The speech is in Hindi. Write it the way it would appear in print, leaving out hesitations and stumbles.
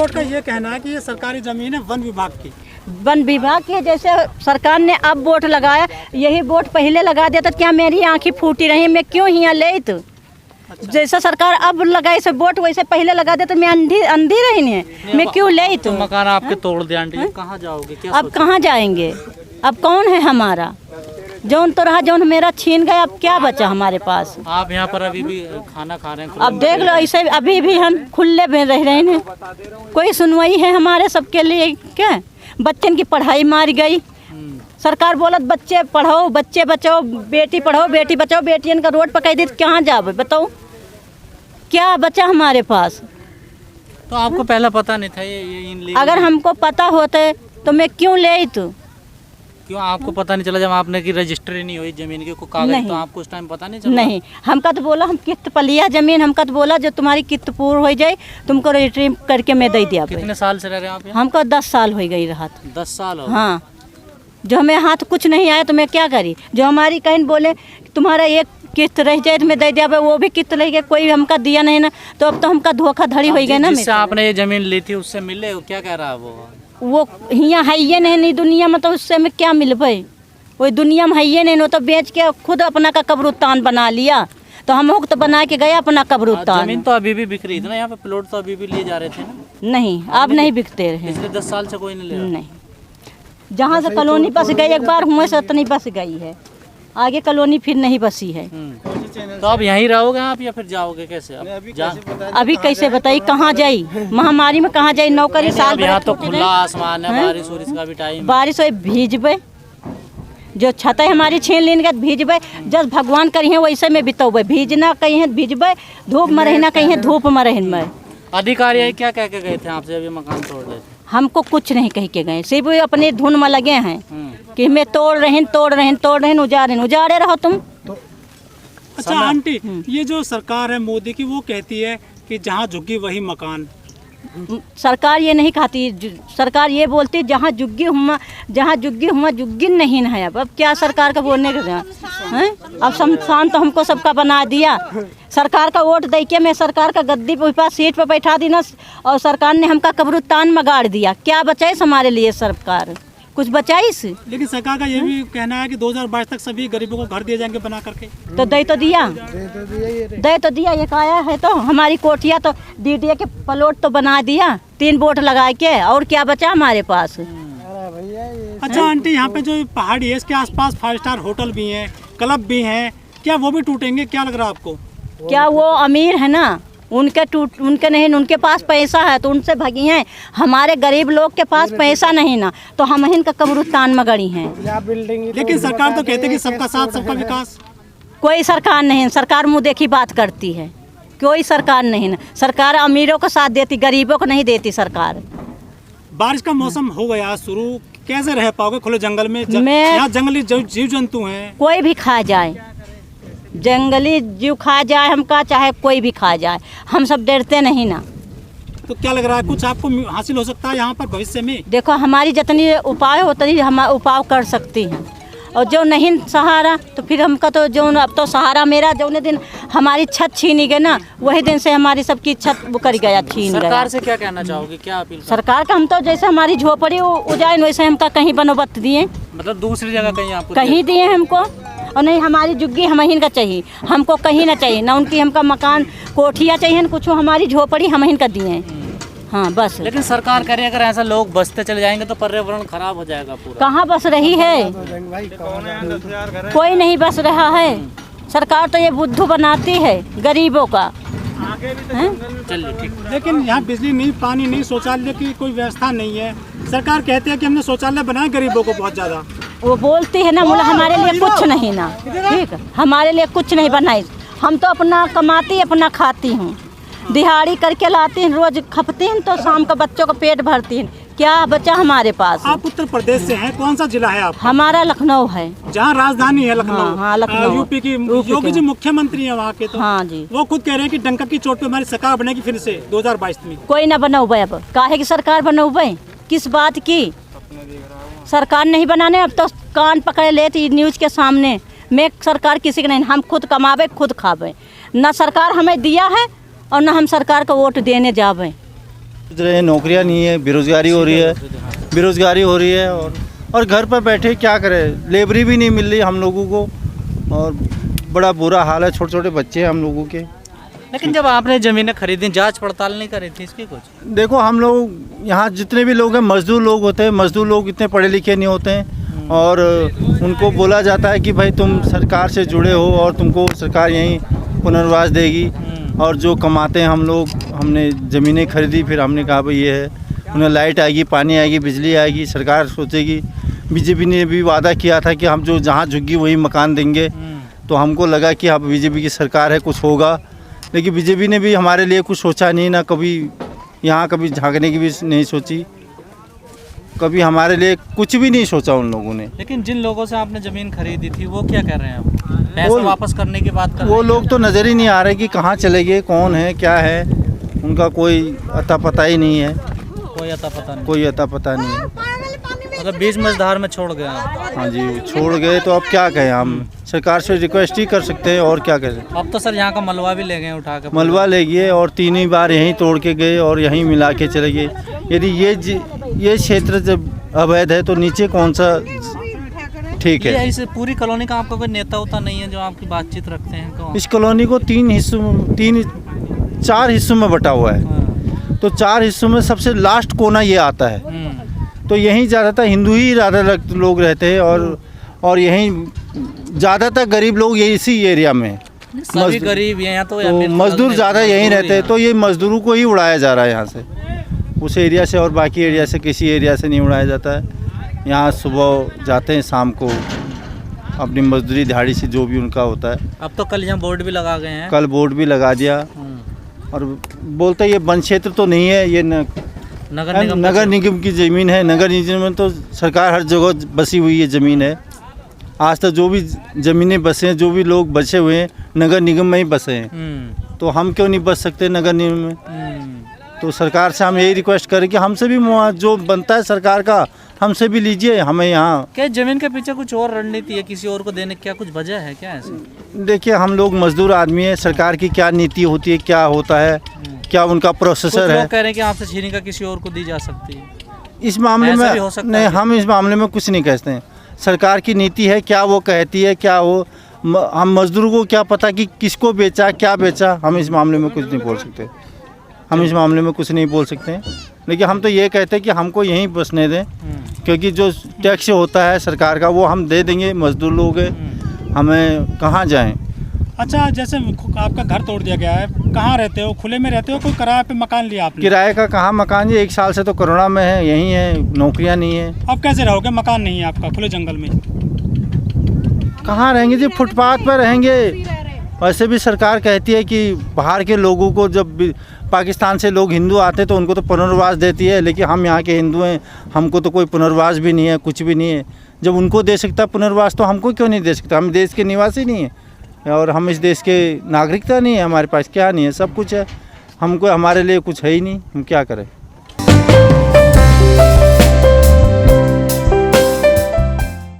बोर्ड का ये कहना है कि ये सरकारी जमीन है वन विभाग की। वन विभाग के जैसे सरकार ने अब वोट लगाया, यही वोट पहले लगा देता क्या मेरी आंखें फूटी रही, मैं क्यों यहाँ ले तो। अच्छा। जैसा सरकार अब लगाए से वोट वैसे पहले लगा देता मैं अंधी रही नहीं, मैं क्यों ले तो। मकान आपके तोड़ दिया आंटी, कहाँ जाओगे, क्या अब कहाँ जाएंगे, अब कौन है हमारा, जौन तो रहा जौन मेरा छीन गया, अब क्या बचा हमारे पास। आप यहाँ पर अभी भी खाना खा रहे हैं? अब देख लो ऐसे अभी भी हम खुले में रह रहे हैं, कोई सुनवाई है हमारे सबके लिए क्या। बच्चन की पढ़ाई मार गई, सरकार बोलत बच्चे पढ़ाओ बच्चे बचाओ, बेटी पढ़ाओ बेटी बचाओ, बेटियन का रोड पकड़ दी कहाँ जाओ बताओ, क्या बचा हमारे पास। तो आपको पहला पता नहीं था ये अगर हमको पता होते तो मैं क्यों ले तो। क्यों आपको पता नहीं चला जब आपने की रजिस्ट्री नहीं हुई जमीन की कोई कागज, तो आपको उस टाइम पता नहीं चला? नहीं, हमका तो बोला हम किस्त पलिया जमीन, हमका तो बोला जो तुम्हारी किस्त पूर्ण हो जाए तुमको रजिस्ट्री करके मैं दे दिया। कितने साल से रह रहे हैं आप यहाँ? हमको 10 साल हो गई रहा। 10 साल हो? हाँ, जो हमें हाथ कुछ नहीं आया तो मैं क्या करी, जो हमारी कहीं बोले तुम्हारा एक किस्त रह जाए तो मैं दे दिया, वो भी किस्त रह गया, कोई हमका दिया नहीं ना, तो अब तो हमका धोखाधड़ी हो गई ना। जिससे आपने ये जमीन ली थी उससे मिले, क्या कह रहा है वो यहाँ है ये नहीं दुनिया में, तो उससे मैं क्या मिल पाई, वही दुनिया में है ये नहीं, तो बेच के खुद अपना का कब्रिस्तान बना लिया, तो हम तो बना के गए अपना कब्रिस्तान। जमीन तो अभी भी बिक रही थी ना यहाँ पे, प्लॉट तो अभी भी लिए जा रहे थे ना? नहीं, अब नहीं बिकते रहे, पिछले 10 साल से कोई नहीं ले रहा? नहीं, जहाँ से कॉलोनी बस गई एक बार हुए से इतनी बस गई है, आगे कॉलोनी फिर नहीं बसी है। तो अब यहीं रहोगे आप या फिर जाओगे कैसे? अभी कैसे बताइए कहाँ जाई, महामारी में कहाँ जाई, नौकरी साल यहाँ तो खुला आसमान है, बारिश और इसका भी टाइम, बारिश हो भीजबे, जो छत है हमारी छीन लेने का भीजबे, जब भगवान करी है वैसे में बितौबे, भीजना कहीं है भीजबे, धूप में रहना कहीं है धूप में रहना। अधिकारी क्या कह के गए थे आपसे अभी मकान तोड़ रहे थे? हमको कुछ नहीं कह के गए, सिर्फ अपने धुन में लगे हैं कि हमें तोड़ रहे उजाड़े रहो तुम। अच्छा आंटी, ये जो सरकार है मोदी की वो कहती है कि जहाँ झुग्गी वही मकान, सरकार ये नहीं कहती, सरकार ये बोलती जहाँ जुग्गी हुआ जुग्गी नहीं है। अब क्या सरकार का बोलने का हैं, अब शमशान तो हमको सबका बना दिया, सरकार का वोट दे के मैं सरकार का गद्दी पे पास सीट पे बैठा दी ना, और सरकार ने हमका कब्रिस्तान में गाड़ दिया, क्या बचाइस हमारे लिए सरकार, कुछ बचाइस। लेकिन सरकार का ये भी कहना है कि 2022 तक सभी गरीबों को घर दिए जाएंगे बना करके। तो दे तो दिया एक आया है, तो हमारी कोठिया तो डीडीए के प्लॉट तो बना दिया 3 वोट लगा के, और क्या बचा हमारे पास। अच्छा आंटी, यहाँ पे जो पहाड़ी है इसके आसपास 5 स्टार होटल भी हैं, क्लब भी हैं, क्या वो भी टूटेंगे, क्या लग रहा है आपको? क्या वो अमीर है ना, उनके नहीं, उनके पास पैसा है तो उनसे भगी हैं, हमारे गरीब लोग के पास पैसा नहीं ना, तो हम इनका कब्रिस्तान में गड़ी हैं। लेकिन सरकार तो कहते हैं कि सबका साथ सबका विकास। कोई सरकार नहीं, सरकार मुँह देखी बात करती है, कोई सरकार नहीं ना, सरकार अमीरों को साथ देती, गरीबों को नहीं देती सरकार। बारिश का मौसम हो गया शुरू, कैसे रह पाओगे खुले जंगल में? यहाँ जंगली जीव जंतु हैं, कोई भी खा जाए, जंगली जीव खा जाए हमका, चाहे कोई भी खा जाए, हम सब डरते नहीं ना। तो क्या लग रहा है कुछ आपको हासिल हो सकता है यहाँ पर भविष्य में? देखो हमारी जितनी उपाय होती है हम उपाय कर सकती हैं, और जो नहीं सहारा तो फिर हमका तो जो अब तो सहारा मेरा जो दिन हमारी छत छीनी गई ना, वही दिन से हमारी सबकी छत कर गया, छीन गया। सरकार से क्या कहना चाहोगे, क्या अपील? सरकार का हम तो जैसे हमारी झोपड़ी उजाए वैसे हमका कहीं बनोबत दिए, मतलब दूसरी जगह कहीं आपको कहीं दिए हमको, और नहीं हमारी जुग्गी हम ही का चाहिए, हमको कहीं ना चाहिए ना, उनकी हमका मकान कोठिया चाहिए ना कुछ, हमारी झोपड़ी हम ही का दिए। हाँ बस। लेकिन सरकार कह रही है अगर ऐसा लोग बसते चले जाएंगे तो पर्यावरण खराब हो जाएगा पूरा। कहाँ बस रही है, कोई नहीं बस रहा है, सरकार तो ये बुद्धू बनाती है गरीबों का। चलिए ठीक। लेकिन यहाँ बिजली नहीं, पानी नहीं, शौचालय की कोई व्यवस्था नहीं है, सरकार कहती है कि हमने शौचालय बनाए गरीबों को बहुत ज़्यादा। वो बोलती है ना, बोला हमारे लिए कुछ नहीं ना, ठीक है हमारे लिए कुछ नहीं बनाई, हम तो अपना कमाती अपना खाती हूँ, दिहाड़ी करके लाती हैं, रोज खपती हैं, तो शाम का बच्चों का पेट भरती हैं, क्या बचा हमारे पास। आप उत्तर प्रदेश से हैं, कौन सा जिला है आप? हमारा लखनऊ है, जहाँ राजधानी है लखनऊ। हाँ, लखनऊ यूपी की योगी जी मुख्यमंत्री है वहाँ के, तो हाँ जी, वो खुद कह रहे हैं कि डंका की चोट पे हमारी सरकार बनेगी फिर से 2022 में। कोई ना बनौबे, अब काहे की सरकार बनौबे, किस बात की सरकार नहीं बनाने, अब तो कान पकड़े लेती न्यूज़ के सामने, मैं सरकार किसी के नहीं, हम खुद कमावे खुद खावे, ना सरकार हमें दिया है और ना हम सरकार को वोट देने जावे। नौकरियां नहीं है, बेरोजगारी हो रही है और घर पर बैठे क्या करें, लेबरी भी नहीं मिल रही हम लोगों को और बड़ा बुरा हाल है। छोटे छोटे बच्चे हैं हम लोगों के। लेकिन जब आपने ज़मीनें खरीदी, जांच पड़ताल नहीं करी थी इसकी कुछ? देखो हम लोग यहाँ जितने भी लोग हैं मजदूर लोग होते हैं, मजदूर लोग इतने पढ़े लिखे नहीं होते हैं और उनको बोला जाता है कि भाई तुम सरकार से जुड़े हो और तुमको सरकार यहीं पुनर्वास देगी। और जो कमाते हैं हम लोग, हमने ज़मीनें खरीदी, फिर हमने कहा भाई ये है, उन्हें लाइट आएगी, पानी आएगी, बिजली आएगी, सरकार सोचेगी। बीजेपी ने भी वादा किया था कि हम जो जहाँ झुग्गी वही मकान देंगे, तो हमको लगा कि अब बीजेपी की सरकार है, कुछ होगा। लेकिन बीजेपी ने भी हमारे लिए कुछ सोचा नहीं, ना कभी यहाँ कभी झांकने की भी नहीं सोची, कभी हमारे लिए कुछ भी नहीं सोचा उन लोगों ने। लेकिन जिन लोगों से आपने ज़मीन खरीदी थी वो क्या कह रहे हैं? पैसा वापस करने की बात कर रहे हैं? वो लोग तो नज़र ही नहीं आ रहे कि कहाँ चले गए, कौन है, क्या है, उनका कोई अता पता ही नहीं है। कोई अता पता नहीं, कोई अता पता नहीं है। मतलब बीच मझधार में छोड़ गए आप। हाँ जी, छोड़ गए तो अब क्या कहें, हम सरकार से रिक्वेस्ट ही कर सकते हैं और क्या करें। अब तो सर यहाँ का मलबा भी ले गए उठा के। मलबा ले गए और 3 बार यहीं तोड़ के गए और यहीं मिला के चले गए। यदि ये क्षेत्र जब अवैध है तो नीचे कौन सा ठीक है? इस पूरी कॉलोनी का आपका कोई नेता होता नहीं है जो आपकी बातचीत रखते हैं? कौन? इस कॉलोनी को 4 हिस्सों में बटा हुआ है। तो 4 हिस्सों में सबसे लास्ट कोना ये आता है। तो यहीं ज़्यादातर हिंदू ही ज़्यादा लोग रहते हैं और यहीं ज़्यादातर गरीब लोग ये इसी एरिया में, सभी गरीब यहाँ तो मजदूर ज़्यादा यहीं रहते हैं। तो ये मजदूरों को ही उड़ाया जा रहा है यहाँ से, उस एरिया से, और बाकी एरिया से किसी एरिया से नहीं उड़ाया जाता है। यहाँ सुबह जाते हैं, शाम को अपनी मजदूरी दिहाड़ी से जो भी उनका होता है। अब तो कल यहाँ बोर्ड भी लगा गए हैं। कल बोर्ड भी लगा दिया और बोलते ये वन क्षेत्र तो नहीं है, ये नगर निगम की ज़मीन है। नगर निगम में तो सरकार हर जगह बसी हुई है ज़मीन है। आज तक जो भी ज़मीनें बसे हैं, जो भी लोग बचे हुए हैं, नगर निगम में ही बसे हैं। तो हम क्यों नहीं बच सकते नगर निगम में? तो सरकार से हम यही रिक्वेस्ट करें कि हमसे भी जो बनता है सरकार का, हमसे भी लीजिए। हमें यहाँ क्या ज़मीन के पीछे कुछ और रणनीति है, किसी और को देने की क्या कुछ वजह है क्या ऐसे? देखिए हम लोग मजदूर आदमी है, सरकार की क्या नीति होती है, क्या होता है, क्या उनका प्रोसेसर है। कह रहे हैं कि आपसे छीनी का किसी और को दी जा सकती है। इस मामले में नहीं, हम इस मामले में कुछ नहीं कहते हैं। सरकार की नीति है, क्या वो कहती है, क्या वो, हम मजदूरों को क्या पता कि किसको बेचा, क्या बेचा। हम इस मामले में कुछ नहीं बोल सकते, हम इस मामले में कुछ नहीं बोल सकते हैं। लेकिन हम तो ये कहते हैं कि हमको यहीं बसने दें, क्योंकि जो टैक्स होता है सरकार का वो हम दे देंगे। मजदूर लोग हैं, हमें कहाँ जाएं। अच्छा, जैसे आपका घर तोड़ दिया गया है, कहाँ रहते हो? खुले में रहते हो, कोई किराए पे मकान लिया आपने? किराए का कहाँ मकान जी, 1 साल से तो कोरोना में है, यहीं है, नौकरियाँ नहीं है। अब कैसे रहोगे? मकान नहीं है आपका खुले जंगल में, कहाँ रहेंगे जी? फुटपाथ पर रहेंगे। वैसे भी सरकार कहती है कि बाहर के लोगों को, जब पाकिस्तान से लोग हिंदू आते तो उनको तो पुनर्वास देती है, लेकिन हम यहाँ के हिंदू हैं, हमको तो कोई पुनर्वास भी नहीं है, कुछ भी नहीं है। जब उनको दे सकता पुनर्वास तो हमको क्यों नहीं दे सकता? हम देश के निवासी नहीं है और हम इस देश के नागरिकता नहीं है, हमारे पास क्या नहीं है, सब कुछ है। हमको, हमारे लिए कुछ है ही नहीं, हम क्या करें।